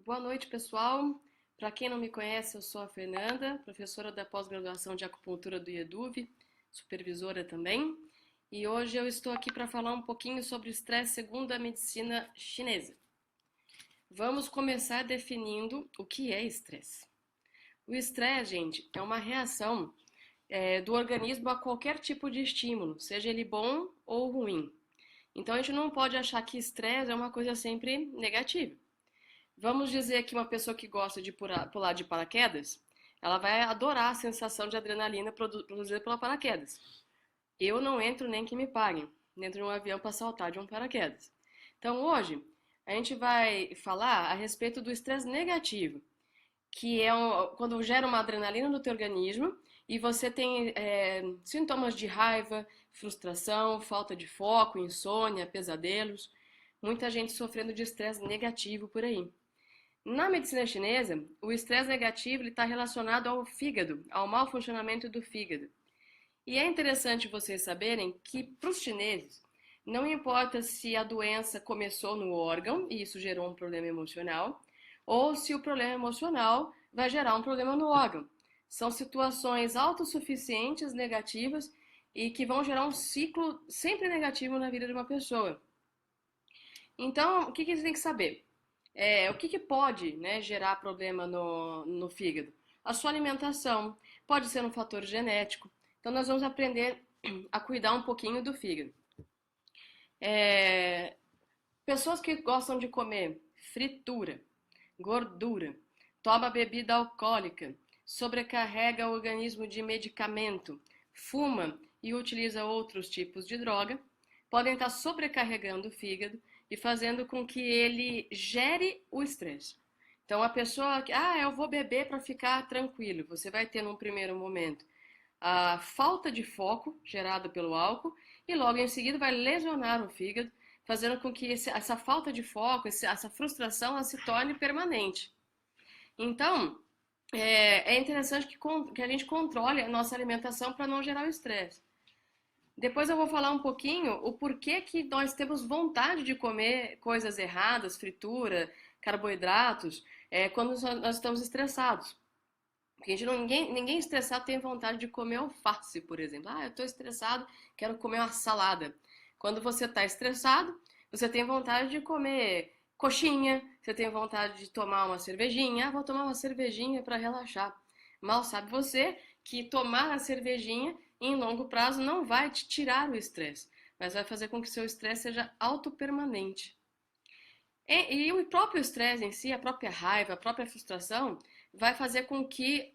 Boa noite, pessoal. Para quem não me conhece, eu sou a Fernanda, professora da pós-graduação de acupuntura do IEDUV, supervisora também. E hoje eu estou aqui para falar um pouquinho sobre estresse segundo a medicina chinesa. Vamos começar definindo o que é estresse. O estresse, gente, é uma reação do organismo a qualquer tipo de estímulo, seja ele bom ou ruim. Então a gente não pode achar que estresse é uma coisa sempre negativa. Vamos dizer que uma pessoa que gosta de pular de paraquedas, ela vai adorar a sensação de adrenalina produzida pela paraquedas. Eu não entro nem que me paguem dentro de um avião para saltar de um paraquedas. Então hoje a gente vai falar a respeito do estresse negativo, que é quando gera uma adrenalina no teu organismo e você tem sintomas de raiva, frustração, falta de foco, insônia, pesadelos. Muita gente sofrendo de estresse negativo por aí. Na medicina chinesa, o estresse negativo está relacionado ao fígado, ao mau funcionamento do fígado. E é interessante vocês saberem que, para os chineses, não importa se a doença começou no órgão e isso gerou um problema emocional, ou se o problema emocional vai gerar um problema no órgão. São situações autossuficientes, negativas, e que vão gerar um ciclo sempre negativo na vida de uma pessoa. Então, o que você tem que saber? O que pode, né, gerar problema no fígado? A sua alimentação pode ser um fator genético. Então, nós vamos aprender a cuidar um pouquinho do fígado. Pessoas que gostam de comer fritura, gordura, toma bebida alcoólica, sobrecarrega o organismo de medicamento, fuma e utiliza outros tipos de droga, podem estar sobrecarregando o fígado e fazendo com que ele gere o estresse. Então a pessoa que, eu vou beber para ficar tranquilo, você vai ter num primeiro momento a falta de foco gerada pelo álcool e logo em seguida vai lesionar o fígado, fazendo com que essa falta de foco, essa frustração, ela se torne permanente. Então, é interessante que a gente controle a nossa alimentação para não gerar o estresse. Depois eu vou falar um pouquinho o porquê que nós temos vontade de comer coisas erradas, fritura, carboidratos, quando nós estamos estressados. Porque ninguém estressado tem vontade de comer alface, por exemplo. Eu estou estressado, quero comer uma salada. Quando você está estressado, você tem vontade de comer coxinha, você tem vontade de tomar uma cervejinha. Vou tomar uma cervejinha para relaxar. Mal sabe você que tomar a cervejinha em longo prazo não vai te tirar o estresse, mas vai fazer com que seu estresse seja autopermanente. E o próprio estresse em si, a própria raiva, a própria frustração, vai fazer com que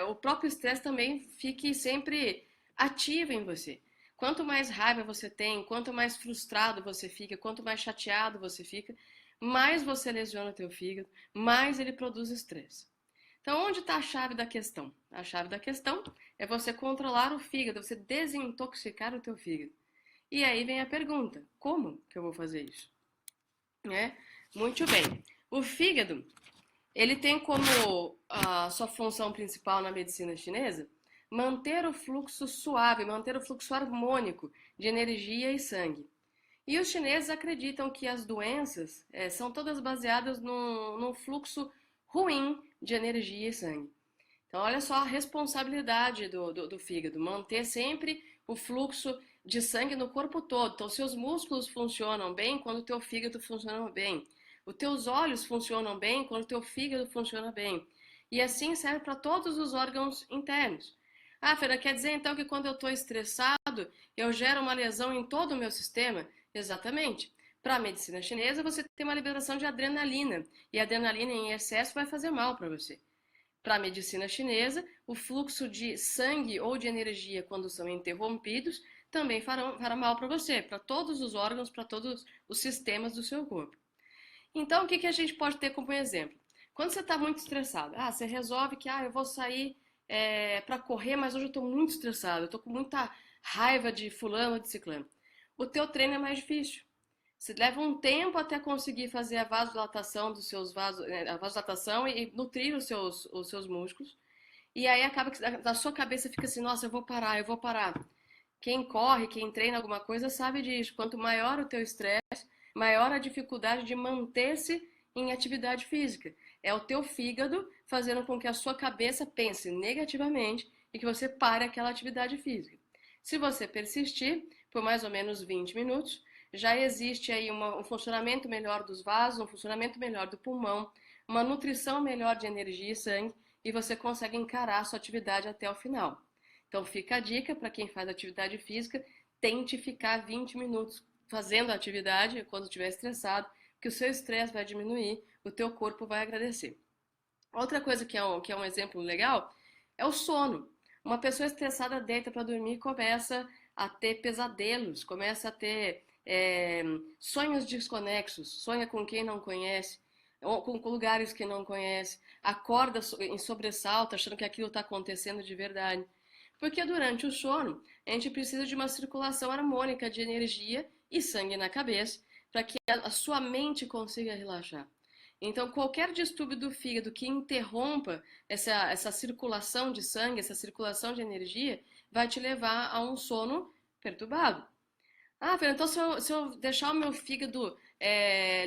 o próprio estresse também fique sempre ativo em você. Quanto mais raiva você tem, quanto mais frustrado você fica, quanto mais chateado você fica, mais você lesiona o teu fígado, mais ele produz estresse. Então, onde está a chave da questão? A chave da questão é você controlar o fígado, você desintoxicar o teu fígado. E aí vem a pergunta: como que eu vou fazer isso? Muito bem. O fígado, ele tem como a sua função principal na medicina chinesa manter o fluxo suave, manter o fluxo harmônico de energia e sangue. E os chineses acreditam que as doenças são todas baseadas num fluxo ruim de energia e sangue. Então, olha só a responsabilidade do fígado, manter sempre o fluxo de sangue no corpo todo. Então, seus músculos funcionam bem quando o teu fígado funciona bem. Os teus olhos funcionam bem quando o teu fígado funciona bem. E assim serve para todos os órgãos internos. Fera, quer dizer então que quando eu estou estressado, eu gero uma lesão em todo o meu sistema? Exatamente. Para a medicina chinesa, você tem uma liberação de adrenalina. E a adrenalina em excesso vai fazer mal para você. Para a medicina chinesa, o fluxo de sangue ou de energia, quando são interrompidos, também fará mal para você, para todos os órgãos, para todos os sistemas do seu corpo. Então, o que a gente pode ter como exemplo? Quando você está muito estressado, você resolve que eu vou sair para correr, mas hoje eu estou muito estressado, eu estou com muita raiva de fulano ou de ciclano. O teu treino é mais difícil. Você leva um tempo até conseguir fazer a vasodilatação dos seus vasos, a vasodilatação e nutrir os seus músculos. E aí acaba que na sua cabeça fica assim, nossa, eu vou parar, eu vou parar. Quem corre, quem treina alguma coisa sabe disso. Quanto maior o teu estresse, maior a dificuldade de manter-se em atividade física. É o teu fígado fazendo com que a sua cabeça pense negativamente e que você pare aquela atividade física. Se você persistir por mais ou menos 20 minutos, já existe aí um funcionamento melhor dos vasos, um funcionamento melhor do pulmão, uma nutrição melhor de energia e sangue, e você consegue encarar a sua atividade até o final. Então fica a dica para quem faz atividade física, tente ficar 20 minutos fazendo a atividade quando estiver estressado, que o seu estresse vai diminuir, o teu corpo vai agradecer. Outra coisa que é um exemplo legal é o sono. Uma pessoa estressada deita para dormir e começa a ter pesadelos, começa a ter sonhos desconexos, sonha com quem não conhece, ou com lugares que não conhece, acorda em sobressalto achando que aquilo está acontecendo de verdade. Porque durante o sono, a gente precisa de uma circulação harmônica de energia e sangue na cabeça para que a sua mente consiga relaxar. Então, qualquer distúrbio do fígado que interrompa essa circulação de sangue, essa circulação de energia, vai te levar a um sono perturbado. Ah, Fernanda, então se eu deixar o meu fígado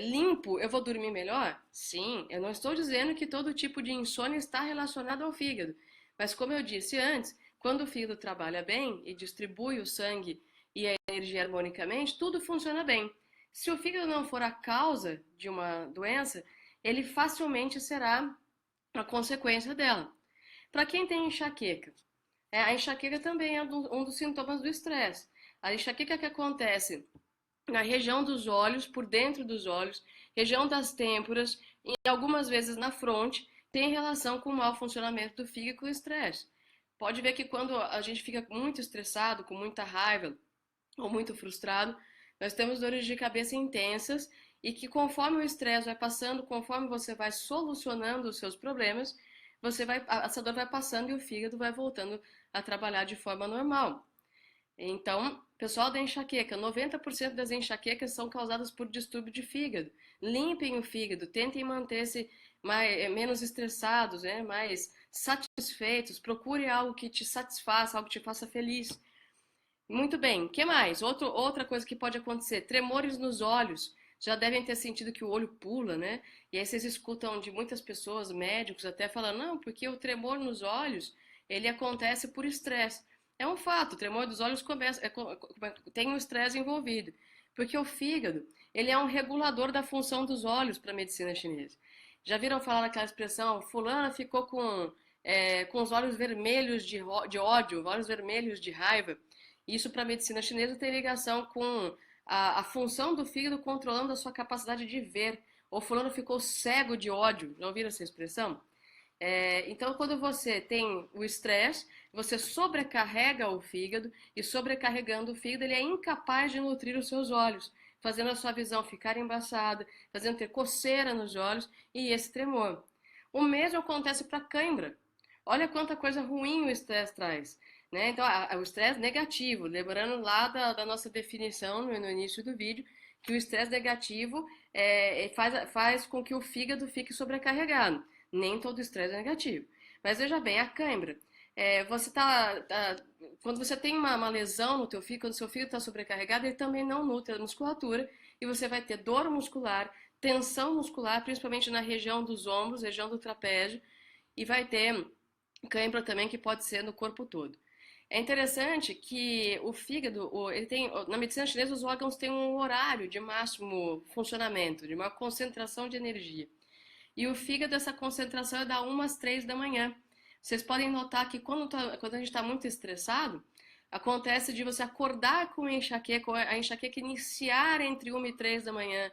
limpo, eu vou dormir melhor? Sim, eu não estou dizendo que todo tipo de insônia está relacionado ao fígado. Mas como eu disse antes, quando o fígado trabalha bem e distribui o sangue e a energia harmonicamente, tudo funciona bem. Se o fígado não for a causa de uma doença, ele facilmente será a consequência dela. Para quem tem enxaqueca, a enxaqueca também é um dos sintomas do estresse. A enxaqueca que acontece na região dos olhos, por dentro dos olhos, região das têmporas e algumas vezes na fronte, tem relação com o mau funcionamento do fígado e com o estresse. Pode ver que quando a gente fica muito estressado, com muita raiva ou muito frustrado, nós temos dores de cabeça intensas e que conforme o estresse vai passando, conforme você vai solucionando os seus problemas, essa dor vai passando e o fígado vai voltando a trabalhar de forma normal. Então, pessoal da enxaqueca, 90% das enxaquecas são causadas por distúrbio de fígado. Limpem o fígado, tentem manter-se menos estressados, mais satisfeitos, procure algo que te satisfaça, algo que te faça feliz. Muito bem, o que mais? Outra coisa que pode acontecer, tremores nos olhos. Já devem ter sentido que o olho pula, né? E aí vocês escutam de muitas pessoas, médicos até falando, não, porque o tremor nos olhos, ele acontece por estresse. É um fato, o tremor dos olhos tem o estresse envolvido. Porque o fígado, ele é um regulador da função dos olhos para a medicina chinesa. Já viram falar naquela expressão, fulana ficou com os olhos vermelhos de ódio, olhos vermelhos de raiva. Isso para a medicina chinesa tem ligação com a função do fígado controlando a sua capacidade de ver. O fulano ficou cego de ódio. Já ouviram essa expressão? Então, quando você tem o estresse, você sobrecarrega o fígado e sobrecarregando o fígado, ele é incapaz de nutrir os seus olhos, fazendo a sua visão ficar embaçada, fazendo ter coceira nos olhos e esse tremor. O mesmo acontece para a cãibra. Olha quanta coisa ruim o estresse traz. Né? Então, o estresse negativo, lembrando lá da nossa definição no início do vídeo, que o estresse negativo faz com que o fígado fique sobrecarregado. Nem todo estresse é negativo. Mas veja bem, a cãibra. Quando você tem uma lesão no teu fígado, quando o seu fígado está sobrecarregado, ele também não nutre a musculatura e você vai ter dor muscular, tensão muscular, principalmente na região dos ombros, região do trapézio, e vai ter cãibra também que pode ser no corpo todo. É interessante que o fígado, na medicina chinesa, os órgãos têm um horário de máximo funcionamento, de uma concentração de energia. E o fígado, essa concentração é da 1 às 3 da manhã. Vocês podem notar que quando a gente está muito estressado, acontece de você acordar com enxaqueca, a enxaqueca iniciar entre 1 e 3 da manhã.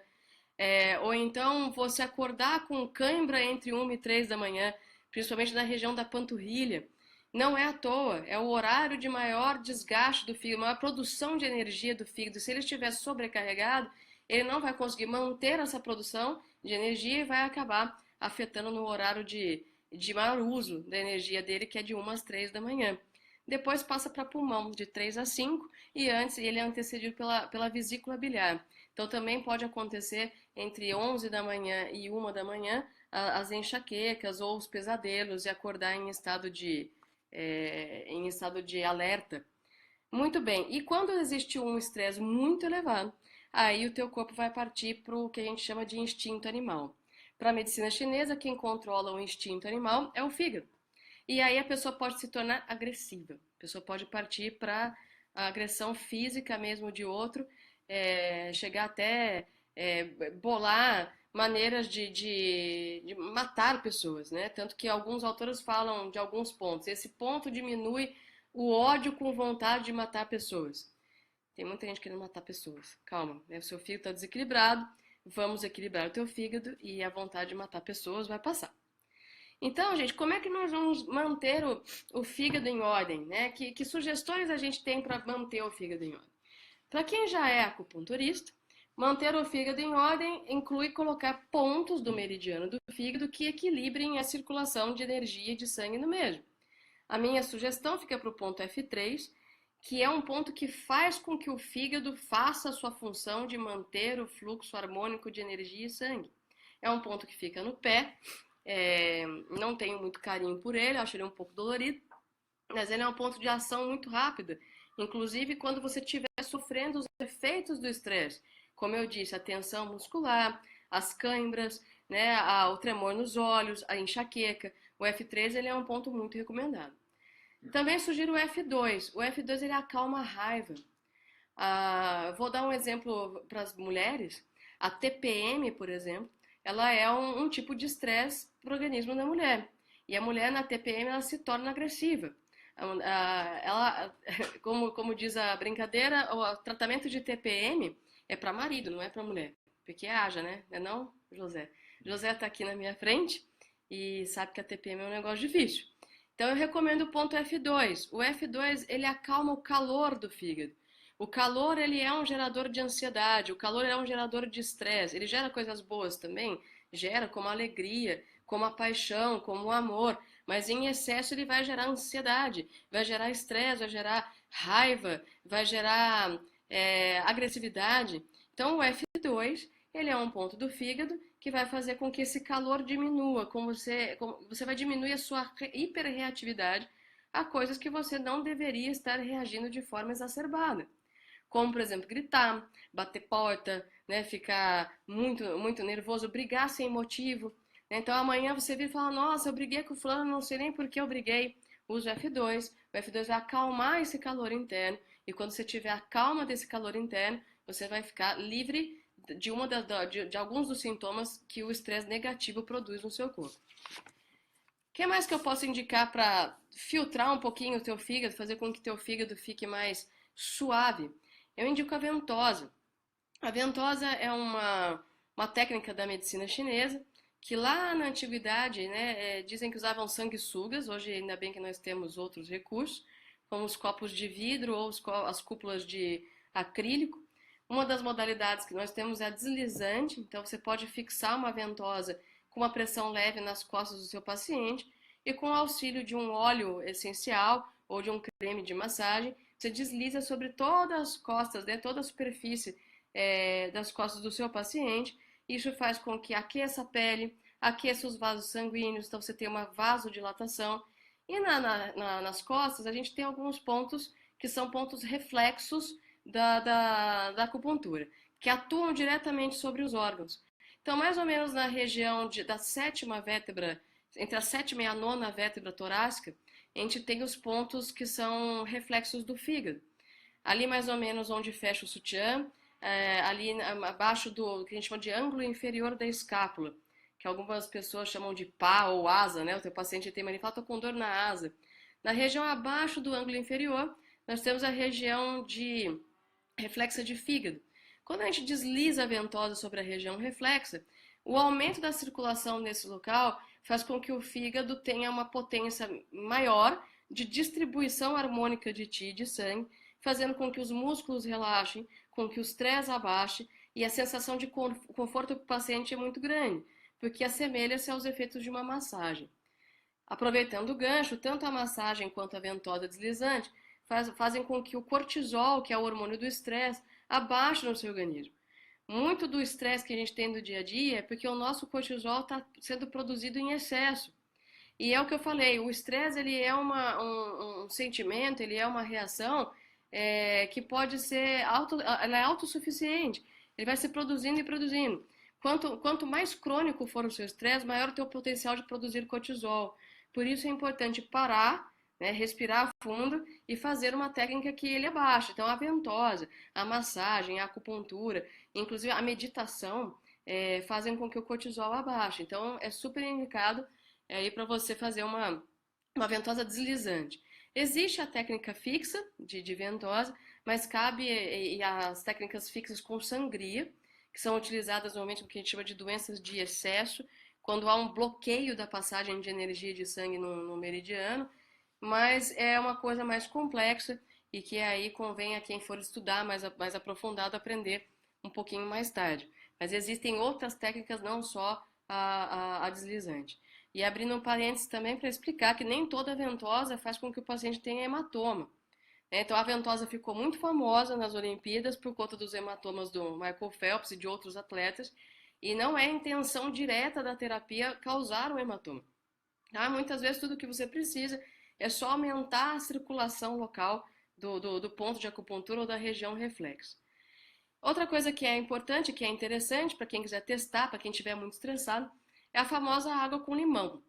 Ou então você acordar com cãibra entre 1 e 3 da manhã, principalmente na região da panturrilha. Não é à toa, é o horário de maior desgaste do fígado, maior produção de energia do fígado. Se ele estiver sobrecarregado, ele não vai conseguir manter essa produção de energia e vai acabar afetando no horário de maior uso da energia dele, que é de 1 às 3 da manhã. Depois passa para pulmão, de 3 a 5, e antes ele é antecedido pela vesícula biliar. Então também pode acontecer entre 11 da manhã e 1 da manhã as enxaquecas ou os pesadelos e acordar em estado de alerta. Muito bem, e quando existe um estresse muito elevado, aí o teu corpo vai partir para o que a gente chama de instinto animal. Para a medicina chinesa, quem controla o instinto animal é o fígado. E aí a pessoa pode se tornar agressiva. A pessoa pode partir para a agressão física mesmo de outro, chegar até bolar maneiras de matar pessoas, né? Tanto que alguns autores falam de alguns pontos. Esse ponto diminui o ódio com vontade de matar pessoas. Tem muita gente querendo matar pessoas. Calma, né? O seu fígado está desequilibrado, vamos equilibrar o teu fígado e a vontade de matar pessoas vai passar. Então, gente, como é que nós vamos manter o fígado em ordem, né? Que sugestões a gente tem para manter o fígado em ordem? Para quem já é acupunturista, manter o fígado em ordem inclui colocar pontos do meridiano do fígado que equilibrem a circulação de energia e de sangue no mesmo. A minha sugestão fica para o ponto F3, que é um ponto que faz com que o fígado faça a sua função de manter o fluxo harmônico de energia e sangue. É um ponto que fica no pé, não tenho muito carinho por ele, acho ele um pouco dolorido, mas ele é um ponto de ação muito rápida, inclusive quando você estiver sofrendo os efeitos do estresse. Como eu disse, a tensão muscular, as câimbras, né, o tremor nos olhos, a enxaqueca. O F3 ele é um ponto muito recomendado. Também sugiro o F2. O F2 ele acalma a raiva. Vou dar um exemplo para as mulheres. A TPM, por exemplo, ela é um tipo de estresse para o organismo da mulher. E a mulher na TPM ela se torna agressiva. Ela, como diz a brincadeira, o tratamento de TPM é para marido, não é para mulher. Porque haja, né? Não é não, José? José está aqui na minha frente e sabe que a TPM é um negócio difícil. Então eu recomendo o ponto F2. O F2 ele acalma o calor do fígado. O calor ele é um gerador de ansiedade, o calor é um gerador de estresse. Ele gera coisas boas também, gera como a alegria, como a paixão, como o amor. Mas em excesso ele vai gerar ansiedade, vai gerar estresse, vai gerar raiva, vai gerar agressividade. Então o F2 ele é um ponto do fígado que vai fazer com que esse calor diminua, como você vai diminuir a sua hiperreatividade a coisas que você não deveria estar reagindo de forma exacerbada. Como, por exemplo, gritar, bater porta, né, ficar muito nervoso, brigar sem motivo. Né? Então amanhã você vira e fala, nossa, eu briguei com o fulano, não sei nem por que eu briguei. Use o F2. O F2 vai acalmar esse calor interno. E quando você tiver a calma desse calor interno, você vai ficar livre de alguns dos sintomas que o estresse negativo produz no seu corpo. O que mais que eu posso indicar para filtrar um pouquinho o teu fígado, fazer com que teu fígado fique mais suave? Eu indico a ventosa. A ventosa é uma técnica da medicina chinesa que lá na antiguidade, né, dizem que usavam sanguessugas, hoje ainda bem que nós temos outros recursos, como os copos de vidro ou as cúpulas de acrílico. Uma das modalidades que nós temos é a deslizante, então você pode fixar uma ventosa com uma pressão leve nas costas do seu paciente e com o auxílio de um óleo essencial ou de um creme de massagem, você desliza sobre todas as costas, né, toda a superfície das costas do seu paciente. Isso faz com que aqueça a pele, aqueça os vasos sanguíneos, então você tem uma vasodilatação. E nas costas a gente tem alguns pontos que são pontos reflexos da acupuntura, que atuam diretamente sobre os órgãos. Então, mais ou menos na região da sétima vértebra, entre a sétima e a nona vértebra torácica, a gente tem os pontos que são reflexos do fígado. Ali mais ou menos onde fecha o sutiã, ali abaixo do que a gente chama de ângulo inferior da escápula, que algumas pessoas chamam de pá ou asa, né? O teu paciente tem mania e fala, tô com dor na asa. Na região abaixo do ângulo inferior, nós temos a região de reflexa de fígado. Quando a gente desliza a ventosa sobre a região reflexa, o aumento da circulação nesse local faz com que o fígado tenha uma potência maior de distribuição harmônica de ti e de sangue, fazendo com que os músculos relaxem, com que o estresse abaixe e a sensação de conforto para o paciente é muito grande, porque assemelha-se aos efeitos de uma massagem. Aproveitando o gancho, tanto a massagem quanto a ventosa deslizante fazem com que o cortisol, que é o hormônio do estresse, abaixe no seu organismo. Muito do estresse que a gente tem no dia a dia é porque o nosso cortisol está sendo produzido em excesso. E é o que eu falei, o estresse ele é um sentimento, ele é uma reação que pode ser ela é autossuficiente. Ele vai se produzindo e produzindo. Quanto mais crônico for o seu estresse, maior o teu potencial de produzir cortisol. Por isso é importante parar, né, respirar fundo e fazer uma técnica que ele abaixe. Então, a ventosa, a massagem, a acupuntura, inclusive a meditação, fazem com que o cortisol abaixe. Então, é super indicado aí para você fazer uma ventosa deslizante. Existe a técnica fixa de ventosa, mas cabe e as técnicas fixas com sangria, que são utilizadas normalmente no que a gente chama de doenças de excesso, quando há um bloqueio da passagem de energia de sangue no meridiano, mas é uma coisa mais complexa e que aí convém a quem for estudar mais aprofundado aprender um pouquinho mais tarde. Mas existem outras técnicas, não só a deslizante. E abrindo um parênteses também para explicar que nem toda ventosa faz com que o paciente tenha hematoma. Então a ventosa ficou muito famosa nas Olimpíadas por conta dos hematomas do Michael Phelps e de outros atletas, e não é a intenção direta da terapia causar o hematoma. Tá? Muitas vezes tudo que você precisa é só aumentar a circulação local do ponto de acupuntura ou da região reflexo. Outra coisa que é importante, que é interessante para quem quiser testar, para quem estiver muito estressado, é a famosa água com limão.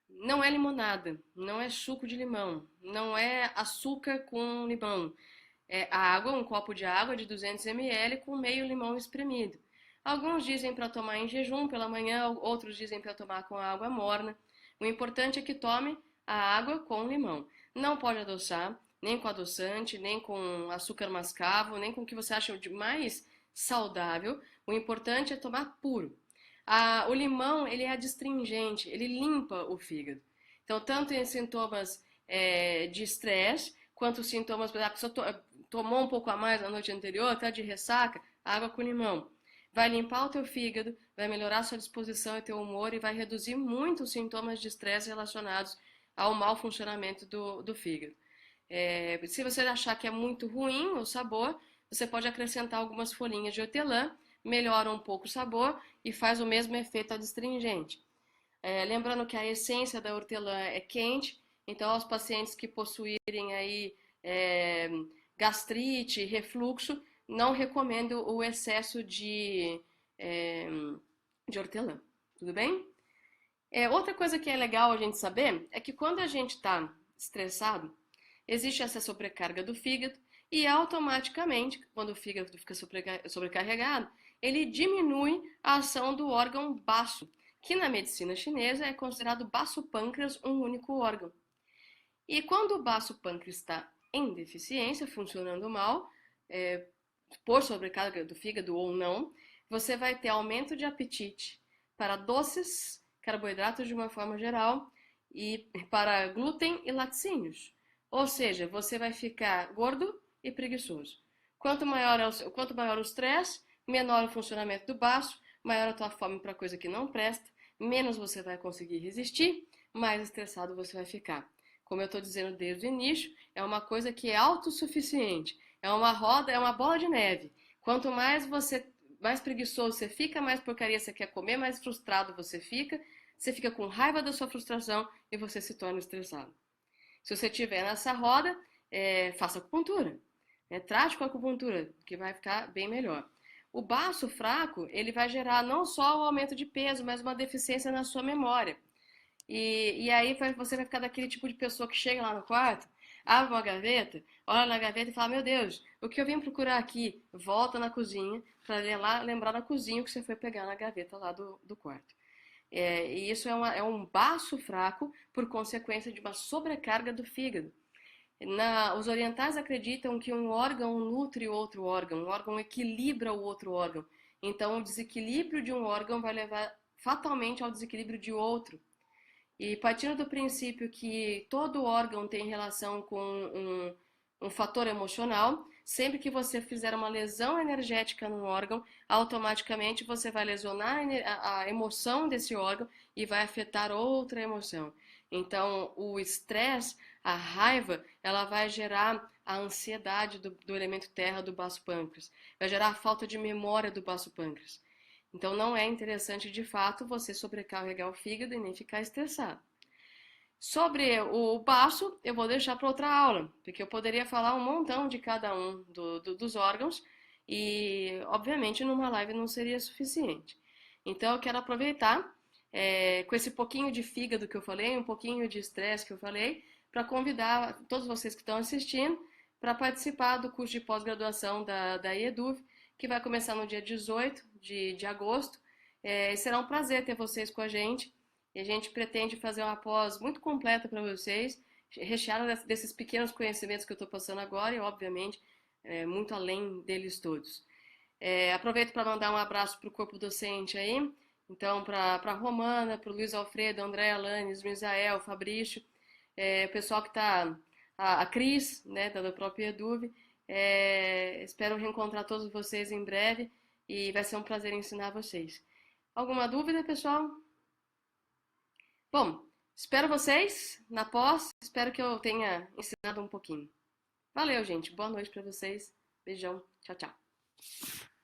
Não é limonada, não é suco de limão, não é açúcar com limão. É água, um copo de água de 200 ml com meio limão espremido. Alguns dizem para tomar em jejum pela manhã, outros dizem para tomar com água morna. O importante é que tome a água com limão. Não pode adoçar, nem com adoçante, nem com açúcar mascavo, nem com o que você acha de mais saudável. O importante é tomar puro. O limão, ele é adstringente, ele limpa o fígado. Então, tanto em sintomas de estresse, quanto sintomas, por exemplo, a pessoa tomou um pouco a mais na noite anterior, está de ressaca, água com limão. Vai limpar o teu fígado, vai melhorar a sua disposição e teu humor e vai reduzir muito os sintomas de estresse relacionados ao mau funcionamento do fígado. Se você achar que é muito ruim o sabor, você pode acrescentar algumas folhinhas de hortelã, melhora um pouco o sabor e faz o mesmo efeito adstringente. Lembrando que a essência da hortelã é quente, então aos pacientes que possuírem aí gastrite, refluxo, não recomendo o excesso de hortelã, tudo bem? Outra coisa que é legal a gente saber é que quando a gente está estressado, existe essa sobrecarga do fígado e automaticamente, quando o fígado fica sobrecarregado, ele diminui a ação do órgão baço, que na medicina chinesa é considerado baço-pâncreas um único órgão. E quando o baço-pâncreas está em deficiência, funcionando mal, por sobrecarga do fígado ou não, você vai ter aumento de apetite para doces, carboidratos de uma forma geral, e para glúten e laticínios. Ou seja, você vai ficar gordo e preguiçoso. Quanto maior o estresse, menor o funcionamento do baço, maior a tua fome para coisa que não presta, menos você vai conseguir resistir, mais estressado você vai ficar. Como eu estou dizendo desde o início, é uma coisa que é autossuficiente, é uma roda, é uma bola de neve. Quanto mais preguiçoso você fica, mais porcaria você quer comer, mais frustrado você fica com raiva da sua frustração e você se torna estressado. Se você estiver nessa roda, faça acupuntura. Trate com a acupuntura, que vai ficar bem melhor. O baço fraco, ele vai gerar não só o aumento de peso, mas uma deficiência na sua memória. E aí você vai ficar daquele tipo de pessoa que chega lá no quarto, abre uma gaveta, olha na gaveta e fala, meu Deus, o que eu vim procurar aqui? Volta na cozinha para lembrar na cozinha o que você foi pegar na gaveta lá do quarto. E isso é um baço fraco por consequência de uma sobrecarga do fígado. Os orientais acreditam que um órgão nutre outro órgão, um órgão equilibra o outro órgão. Então, o desequilíbrio de um órgão vai levar fatalmente ao desequilíbrio de outro. E partindo do princípio que todo órgão tem relação com um fator emocional, sempre que você fizer uma lesão energética no órgão, automaticamente você vai lesionar a emoção desse órgão e vai afetar outra emoção. Então, o estresse, a raiva, ela vai gerar a ansiedade do elemento terra do baço pâncreas, vai gerar a falta de memória do baço pâncreas. Então, não é interessante, de fato, você sobrecarregar o fígado e nem ficar estressado. Sobre o baço, eu vou deixar para outra aula, porque eu poderia falar um montão de cada um dos órgãos e, obviamente, numa live não seria suficiente. Então eu quero aproveitar com esse pouquinho de fígado que eu falei, um pouquinho de estresse que eu falei, para convidar todos vocês que estão assistindo para participar do curso de pós-graduação da IEDUV, que vai começar no dia 18 de agosto. Será um prazer ter vocês com a gente. E a gente pretende fazer uma pós muito completa para vocês, recheada desses pequenos conhecimentos que eu estou passando agora e, obviamente, muito além deles todos. Aproveito para mandar um abraço para o corpo docente aí, então para a Romana, para o Luiz Alfredo, André Alanes, Misael, Fabrício, o pessoal que está, a Cris, né, da própria EDUV. Espero reencontrar todos vocês em breve e vai ser um prazer ensinar vocês. Alguma dúvida, pessoal? Bom, espero vocês na pós, espero que eu tenha ensinado um pouquinho. Valeu, gente. Boa noite para vocês. Beijão. Tchau, tchau.